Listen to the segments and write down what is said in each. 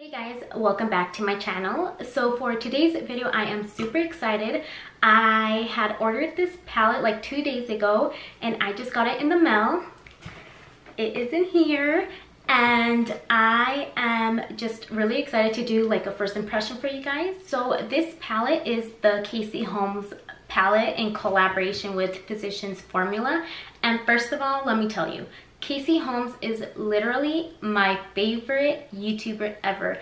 Hey guys, welcome back to my channel. So for today's video, I am super excited. I had ordered this palette like 2 days ago and I just got it in the mail. It is in here and I am just really excited to do like a first impression for you guys. So this palette is the Casey Holmes palette in collaboration with Physicians Formula. And first of all, let me tell you, Casey Holmes is literally my favorite YouTuber ever.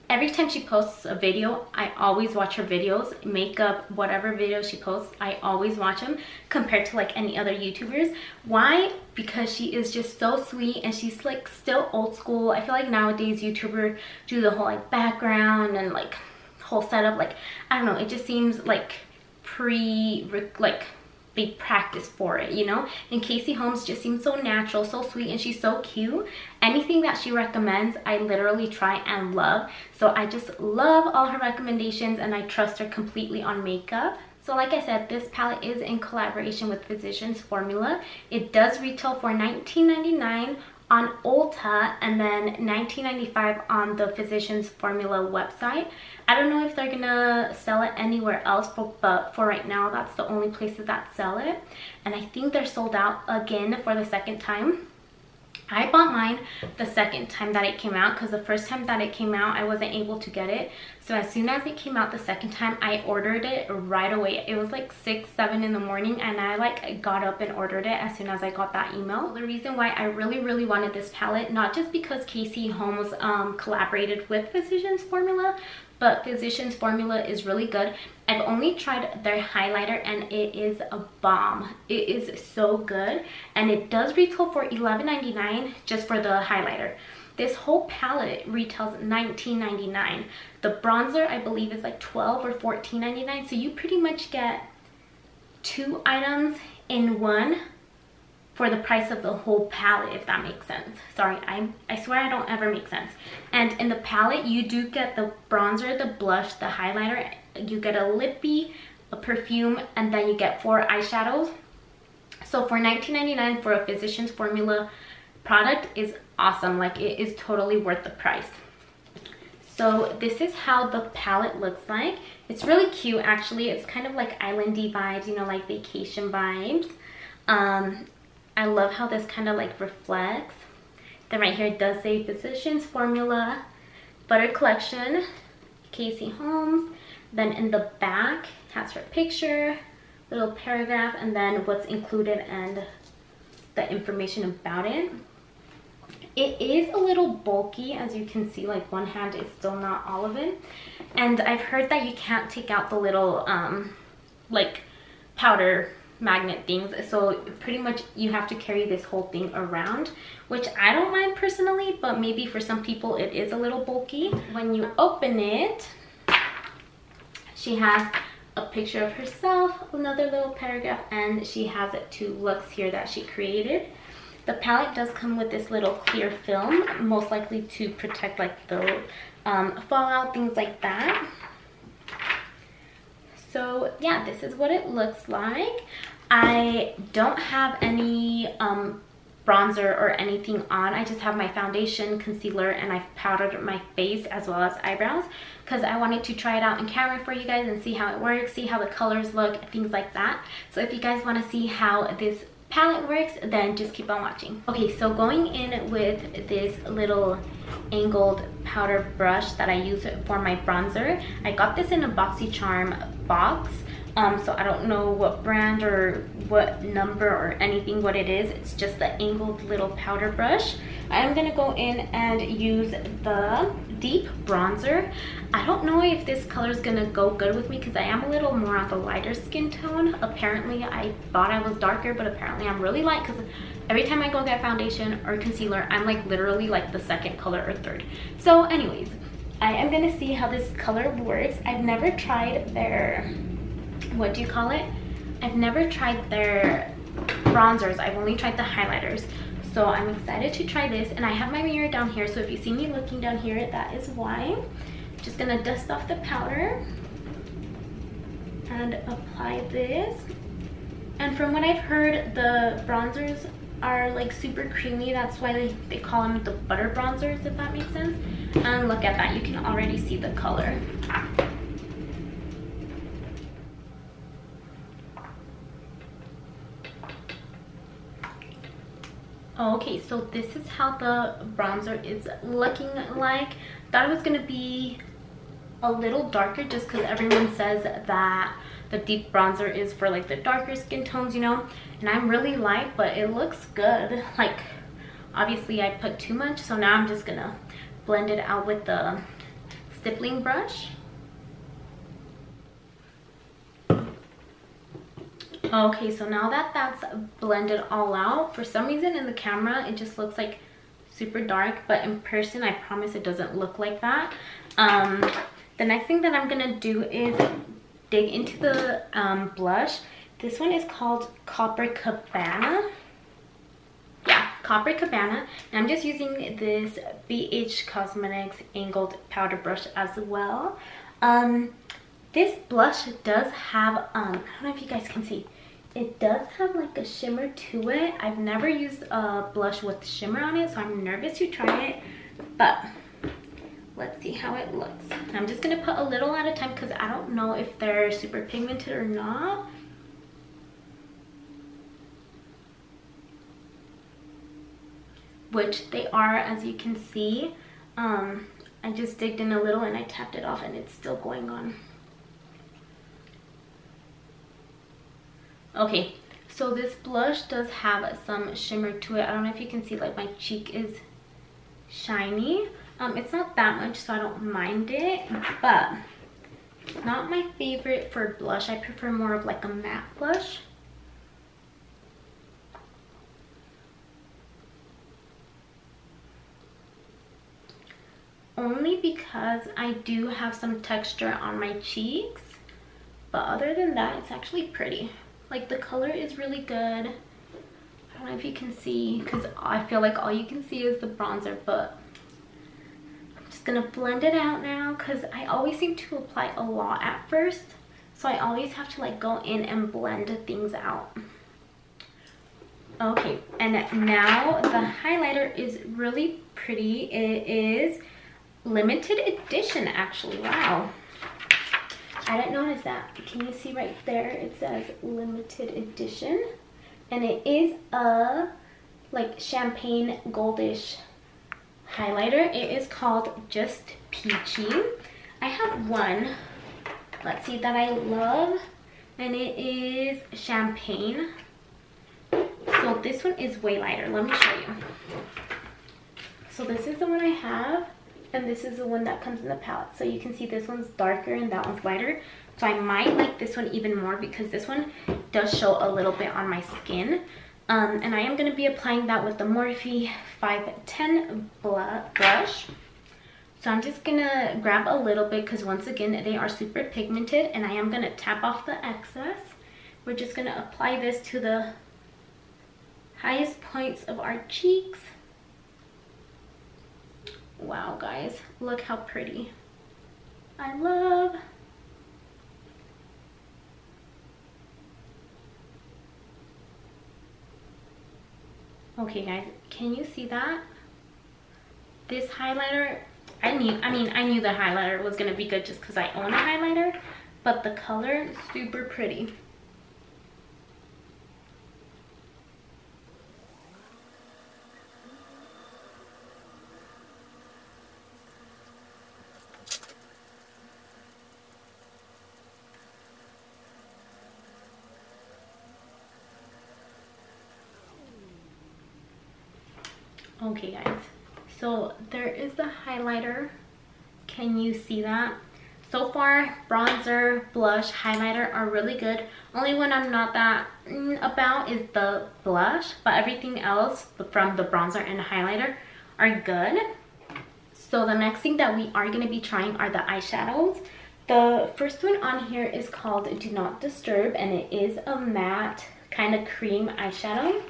Every time she posts a video, I always watch her videos, makeup, whatever video she posts, I always watch them compared to like any other YouTubers. Why? Because she is just so sweet and she's like still old school. I feel like nowadays YouTubers do the whole like background and like whole setup. Like, I don't know, it just seems like they practice for it, you know? And Casey Holmes just seems so natural, so sweet, and she's so cute. Anything that she recommends, I literally try and love. So I just love all her recommendations and I trust her completely on makeup. So like I said, this palette is in collaboration with Physicians Formula. It does retail for $19.99 on Ulta and then $19.95 on the Physicians Formula website. I don't know if they're gonna sell it anywhere else, but for right now, that's the only places that sell it. And I think they're sold out again for the second time. I bought mine the second time that it came out because the first time that it came out, I wasn't able to get it. So as soon as it came out the second time, I ordered it right away. It was like 6, 7 in the morning and I like got up and ordered it as soon as I got that email. The reason why I really wanted this palette, not just because Casey Holmes collaborated with Physicians Formula, but Physicians Formula is really good. I've only tried their highlighter and it is a bomb. It is so good and it does retail for $11.99 just for the highlighter. This whole palette retails $19.99. The bronzer I believe is like $12 or $14.99, so you pretty much get 2 items in one for the price of the whole palette, if that makes sense. Sorry, I swear I don't ever make sense. And in the palette, you do get the bronzer, the blush, the highlighter, you get a lippy, a perfume, and then you get 4 eyeshadows. So for $19.99 for a Physicians Formula product is awesome. Like, it is totally worth the price. So this is how the palette looks like. It's really cute, actually. It's kind of like islandy vibes, you know, like vacation vibes. I love how this kind of like reflects. Then right here it does say Physicians Formula Butter Collection, Casey Holmes. Then in the back has her picture, little paragraph, and then what's included and the information about it. It is a little bulky, as you can see, like one hand is still not all of it. And I've heard that you can't take out the little like powder magnet things, so pretty much you have to carry this whole thing around, which I don't mind personally, but maybe for some people it is a little bulky. When you open it, she has a picture of herself, another little paragraph, and she has 2 looks here that she created. The palette does come with this little clear film, most likely to protect like the fallout, things like that. So yeah, this is what it looks like. I don't have any bronzer or anything on. I just have my foundation, concealer, and I've powdered my face as well as eyebrows because I wanted to try it out in camera for you guys and see how it works, see how the colors look, things like that. So if you guys want to see how this palette works, then just keep on watching. Okay, so going in with this little angled powder brush that I use for my bronzer. I got this in a BoxyCharm box. So I don't know what brand or what number or anything what it is. It's just the angled little powder brush. I'm gonna go in and use the deep bronzer. I don't know if this color is gonna go good with me because I am a little more on the lighter skin tone. Apparently I thought I was darker, but apparently I'm really light because every time I go get foundation or concealer, I'm like literally like the 2nd color or 3rd. So anyways, I am gonna see how this color works. I've never tried their, what do you call it? I've never tried their bronzers. I've only tried the highlighters. So I'm excited to try this. And I have my mirror down here. So if you see me looking down here, that is why. I'm just gonna dust off the powder and apply this. And from what I've heard, the bronzers are like super creamy. That's why they call them the butter bronzers, if that makes sense. And look at that, you can already see the color. Okay, so this is how the bronzer is looking like. Thought it was gonna be a little darker just because everyone says that the deep bronzer is for like the darker skin tones, you know, and I'm really light, but it looks good. Like, obviously I put too much, so now I'm just gonna blend it out with the stippling brush. Okay, so now that that's blended all out, for some reason in the camera it just looks like super dark, but in person I promise it doesn't look like that. The next thing that I'm gonna do is dig into the blush. This one is called Copacabana. Yeah, Copacabana. And I'm just using this BH Cosmetics angled powder brush as well. This blush does have, I don't know if you guys can see, it does have like a shimmer to it. I've never used a blush with shimmer on it, so I'm nervous to try it, but let's see how it looks. I'm just gonna put a little at a time because I don't know if they're super pigmented or not. Which they are, as you can see. I just digged in a little and I tapped it off and it's still going on. Okay, so this blush does have some shimmer to it. I don't know if you can see, like my cheek is shiny. It's not that much, so I don't mind it, but it's not my favorite for blush. I prefer more of like a matte blush. Only because I do have some texture on my cheeks, but other than that, it's actually pretty. Like, the color is really good. I don't know if you can see, because I feel like all you can see is the bronzer, but I'm just gonna blend it out now because I always seem to apply a lot at first, so I always have to like go in and blend things out. Okay, and now the highlighter is really pretty. It is limited edition, actually. Wow, I didn't notice that. Can you see right there? It says limited edition, and it is a like champagne goldish highlighter. It is called Just Peachy. I have one, let's see, that I love, and it is champagne. So this one is way lighter. Let me show you. So this is the one I have, and this is the one that comes in the palette. So you can see this one's darker and that one's lighter. So I might like this one even more because this one does show a little bit on my skin. And I am going to be applying that with the Morphe 510 brush. So I'm just going to grab a little bit because once again, they are super pigmented, and I am going to tap off the excess. We're just going to apply this to the highest points of our cheeks. Wow, guys, look how pretty. I love. Okay, guys, can you see that? This highlighter, I knew the highlighter was gonna be good just because I own a highlighter, but the color is super pretty. Okay, guys, so there is the highlighter. Can you see that? So far, bronzer, blush, highlighter are really good. Only one I'm not that about is the blush, but everything else from the bronzer and highlighter are good. So the next thing that we are going to be trying are the eyeshadows. The first one on here is called Do Not Disturb, and it is a matte kind of cream eyeshadow.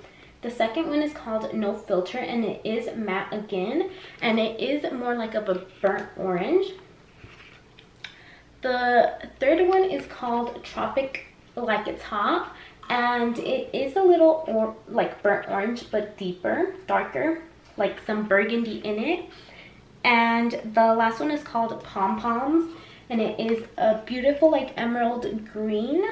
The second one is called No Filter, and it is matte again, and it is more like of a burnt orange. The third one is called Tropic Like It's Hot, and it is a little like burnt orange, but deeper, darker, like some burgundy in it. And the last one is called Pom Poms, and it is a beautiful like emerald green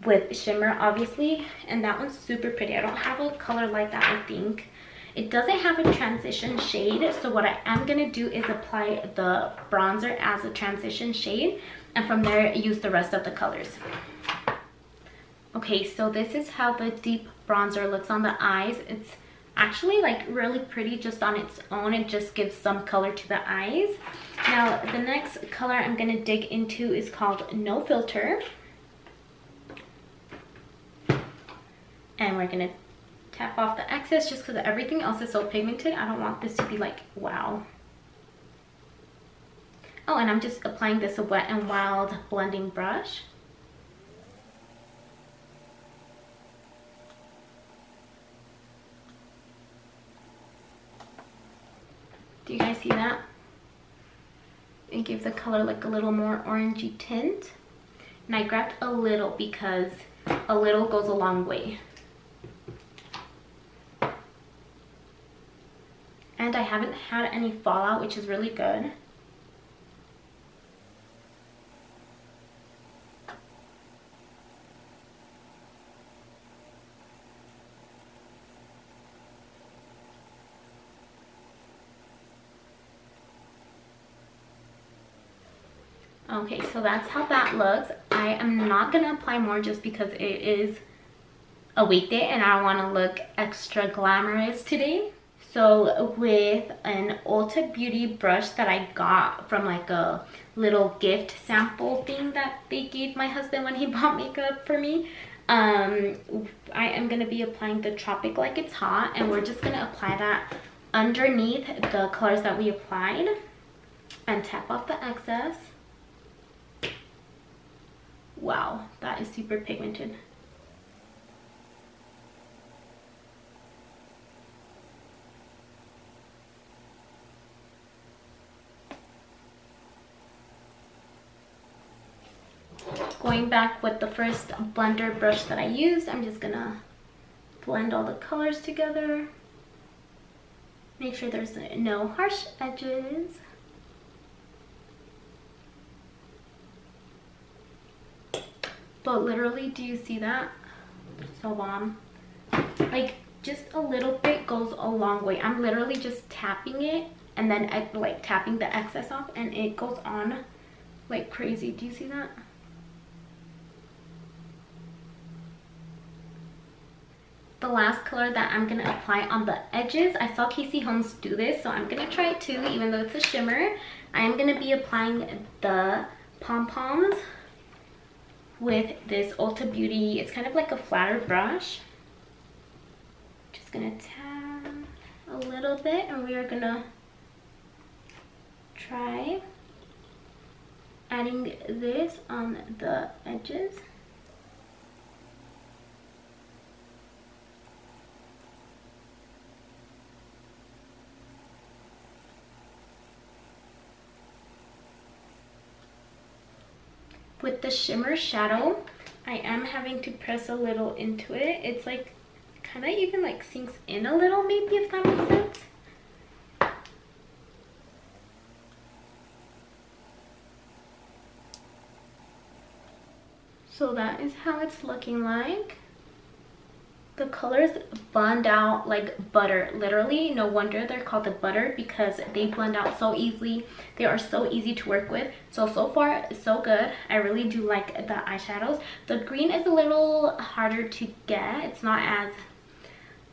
with shimmer, obviously, and that one's super pretty. I don't have a color like that, I think. It doesn't have a transition shade, so what I am gonna do is apply the bronzer as a transition shade, and from there use the rest of the colors. Okay, so this is how the deep bronzer looks on the eyes. It's actually like really pretty just on its own. It just gives some color to the eyes. Now the next color I'm gonna dig into is called No Filter, and we're gonna tap off the excess just because everything else is so pigmented. I don't want this to be like wow. Oh, and I'm just applying this Wet n Wild blending brush. Do you guys see that? It gives the color like a little more orangey tint. And I grabbed a little because a little goes a long way. And I haven't had any fallout, which is really good. Okay, so that's how that looks. I am not gonna apply more just because it is a weekday and I want to look extra glamorous today. So with an Ulta Beauty brush that I got from like a little gift sample thing that they gave my husband when he bought makeup for me, I am going to be applying the Tropic Like It's Hot, and we're just going to apply that underneath the colors that we applied and tap off the excess. Wow, that is super pigmented. Going back with the first blender brush that I used, I'm just gonna blend all the colors together. Make sure there's no harsh edges. But literally, do you see that? So bomb. Like, just a little bit goes a long way. I'm literally just tapping it and then like tapping the excess off, and it goes on like crazy. Do you see that? The last color that I'm going to apply on the edges, I saw Casey Holmes do this, so I'm going to try it too, even though it's a shimmer. I am going to be applying the Pom Poms with this Ulta Beauty. It's kind of like a flatter brush. Just going to tap a little bit, and we are going to try adding this on the edges. With the shimmer shadow, I am having to press a little into it. It's like kind of even like sinks in a little, maybe, if that makes sense. So that is how it's looking like. The colors blend out like butter, literally. No wonder they're called the butter, because they blend out so easily. They are so easy to work with. So far so good. I really do like the eyeshadows. The green is a little harder to get. It's not as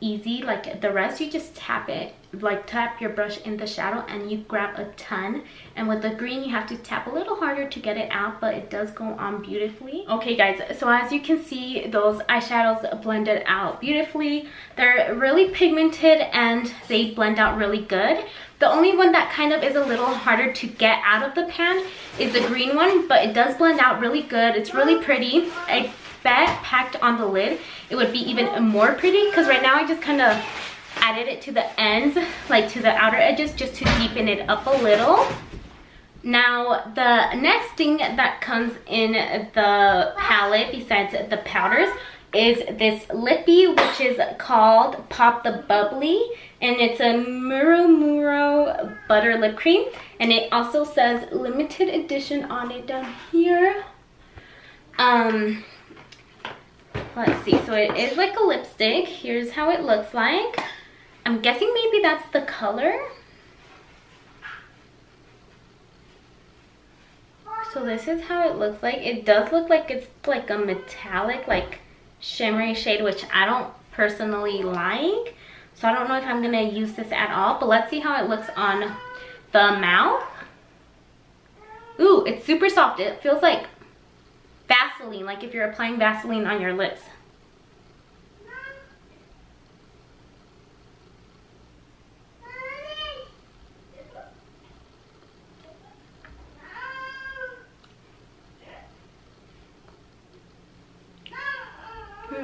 easy like the rest. You just tap it, like tap your brush in the shadow, and you grab a ton. And with the green, you have to tap a little harder to get it out, but it does go on beautifully. Okay guys, so as you can see, those eyeshadows blended out beautifully. They're really pigmented and they blend out really good. The only one that kind of is a little harder to get out of the pan is the green one, but it does blend out really good. It's really pretty. I bet packed on the lid it would be even more pretty, because right now I just kind of added it to the ends, like to the outer edges, just to deepen it up a little. Now the next thing that comes in the palette besides the powders, is this lippy, which is called Pop the Bubbly, and it's a Muro butter lip cream, and it also says limited edition on it down here. Let's see, so it is like a lipstick. Here's how it looks like. I'm guessing maybe that's the color. So this is how it looks like. It does look like it's like a metallic, like shimmery shade, which I don't personally like. So I don't know if I'm gonna use this at all, but let's see how it looks on the mouth. Ooh, it's super soft. It feels like Vaseline, like if you're applying Vaseline on your lips.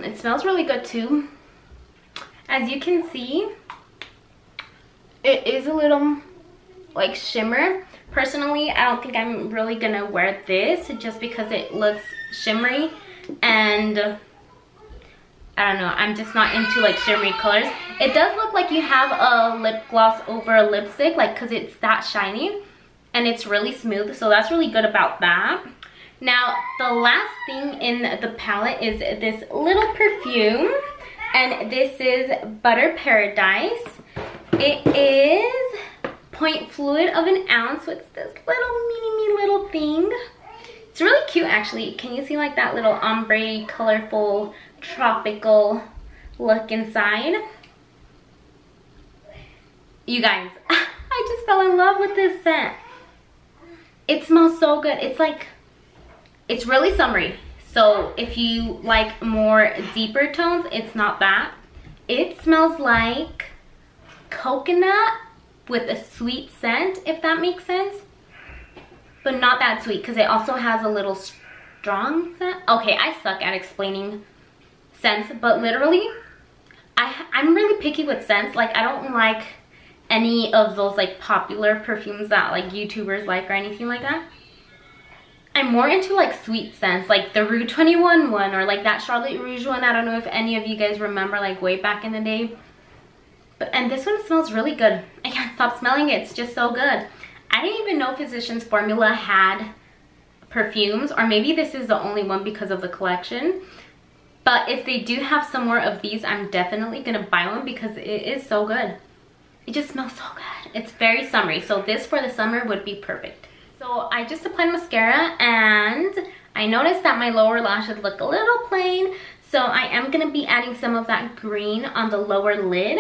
It smells really good too. As you can see, it is a little like shimmer. Personally, I don't think I'm really gonna wear this just because it looks shimmery, and I don't know, I'm just not into like shimmery colors. It does look like you have a lip gloss over a lipstick, like, because it's that shiny and it's really smooth, so that's really good about that. Now, the last thing in the palette is this little perfume, and this is Butter Paradise. It is point fluid of an ounce, so it's this little mini little thing. It's really cute actually. Can you see like that little ombre, colorful, tropical look inside? You guys, I just fell in love with this scent. It smells so good. It's like, it's really summery. So if you like more deeper tones, it's not that. It smells like coconut with a sweet scent, if that makes sense. But not that sweet, because it also has a little strong scent. Okay, I suck at explaining scents, but literally, I'm really picky with scents. Like, I don't like any of those like popular perfumes that like YouTubers like or anything like that. I'm more into like sweet scents, like the Rue 21 one, or like that Charlotte Rouge one. I don't know if any of you guys remember, like way back in the day. And this one smells really good. I can't stop smelling it. It's just so good. I didn't even know Physicians Formula had perfumes, or maybe this is the only one because of the collection. But if they do have some more of these, I'm definitely gonna buy one because it is so good. It just smells so good. It's very summery, so this for the summer would be perfect. So I just applied mascara, and I noticed that my lower lashes look a little plain, so I am gonna be adding some of that green on the lower lid.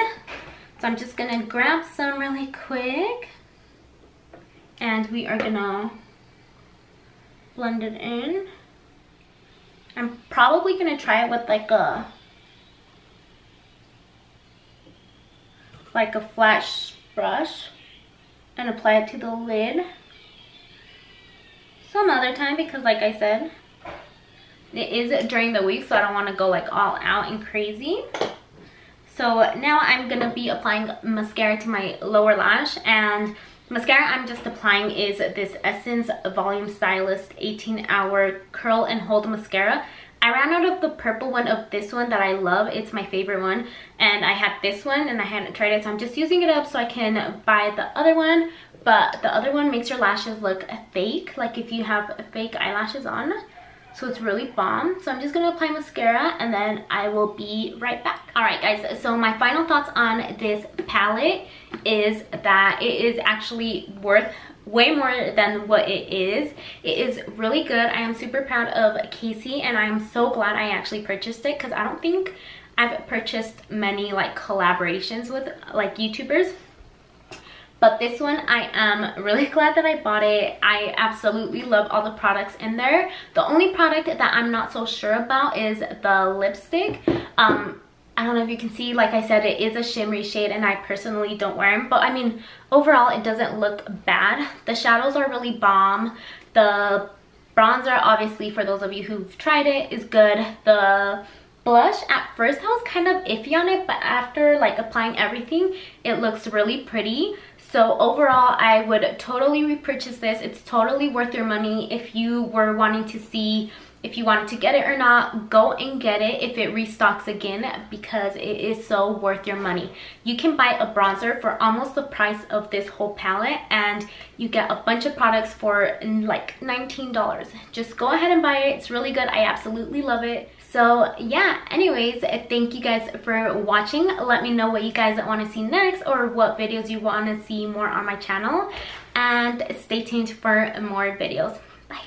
So I'm just gonna grab some really quick, and we are gonna blend it in. I'm probably gonna try it with like a flat brush and apply it to the lid some other time, because like I said, it is during the week, so I don't want to go like all out and crazy. So now I'm gonna be applying mascara to my lower lash, and mascara I'm just applying is this Essence Volume Stylist 18-Hour Curl and Hold Mascara. I ran out of the purple one of this one that I love. It's my favorite one, and I had this one and I hadn't tried it, so I'm just using it up so I can buy the other one. But the other one makes your lashes look fake, like if you have fake eyelashes on. So it's really bomb. So I'm just gonna apply mascara, and then I will be right back. All right guys, so my final thoughts on this palette is that it is actually worth way more than what it is. It is really good. I am super proud of Casey, and I am so glad I actually purchased it, because I don't think I've purchased many like collaborations with like YouTubers. But this one, I am really glad that I bought it. I absolutely love all the products in there. The only product that I'm not so sure about is the lipstick. I don't know if you can see, like I said, it is a shimmery shade, and I personally don't wear them. But I mean, overall, it doesn't look bad. The shadows are really bomb. The bronzer, obviously, for those of you who've tried it, is good. The blush, at first I was kind of iffy on it, but after like applying everything, it looks really pretty. So overall, I would totally repurchase this. It's totally worth your money. If you were wanting to see if you wanted to get it or not, go and get it if it restocks again, because it is so worth your money. You can buy a bronzer for almost the price of this whole palette, and you get a bunch of products for like $19. Just go ahead and buy it. It's really good. I absolutely love it. So yeah, anyways, thank you guys for watching. Let me know what you guys want to see next, or what videos you want to see more on my channel, and stay tuned for more videos. Bye.